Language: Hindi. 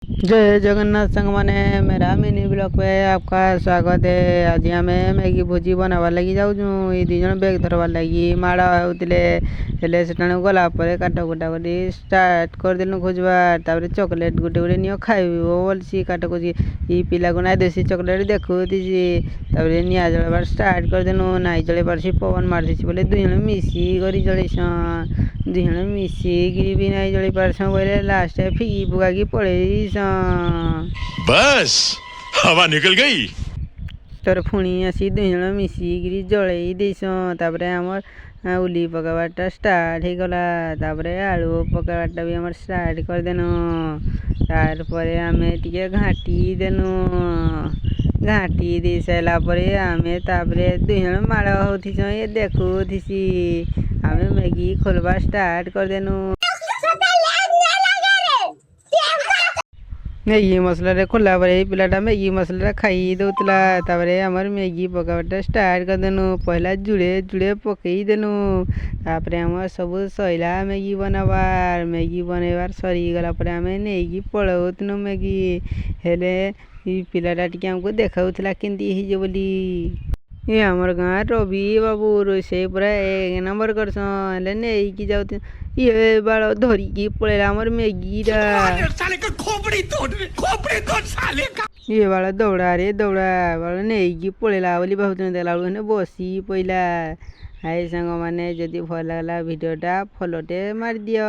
जय जगन्नाथ संग माने मेरा मिनी ब्लॉग पे आपका स्वागत है। आज हमें मैगी भोजी बनावार लगी जाऊँ ये दी जन बैग धरवार लगी माड़ा होते हेले से गला काट कुटा कर स्टार्ट करदेलु खोजबार तापर चॉकलेट गोटे गोटे नियो खाइबो बोलसी काट कुची ये पिला को ना देसी चॉकलेट देखु दिसी तापर निया जळबार स्टार्ट करदेनु नाई जळे पारसी पवन मारसी बोले दुई जण मिसी करी जळैसन दुई जण मिसिकी भी नाई जळै पारसन बोले लास्ट फिकी फुकाकी पळैसन बस हवा निकल गई। तर पुणी आसी दुई जण मिसिकी जळै देसन तापर आमर उली पकाबाटा स्टार्ट हो गला तापर आलू पकाबाटा भी आमर स्टार्ट करदेनु तार परे आमे टिके घाटी देनु घाटी दे सारा परे आमे तापरे दुई जण माड़ होथिसन ये देखुथिसी आमे मैगी खोलबा स्टार्ट करदेनु मैगी मसला खोला पर पिलाटा मैगी मसला खाई दौला तापर आमर मैगी पकाबाटा स्टार्ट करदेनु पहला जुड़े जुड़े पकई देनु तापर आमर सब सैला मैगी बनाबार मैगी बनैबार सरीगला पर आमे नेगी पलौतनु मैगी हेले पिलाटा टिके हमको देखाउथला केंती हिजे बोली ये आमर गाँ रवि बाबू रोसे पूरा एक नंबर करसन हेले नेकी जाउत ये बाड़ धरिकी पळेला आमर मैगीटा ये बाड़ दौड़ा रे दौड़ा बाड़ नेकी पळेला बोली भावुथुन देखला बेलु बसी पइला हाय सांग माने जदि भल लागला भिडियोटा फॉलोटे मार दियो।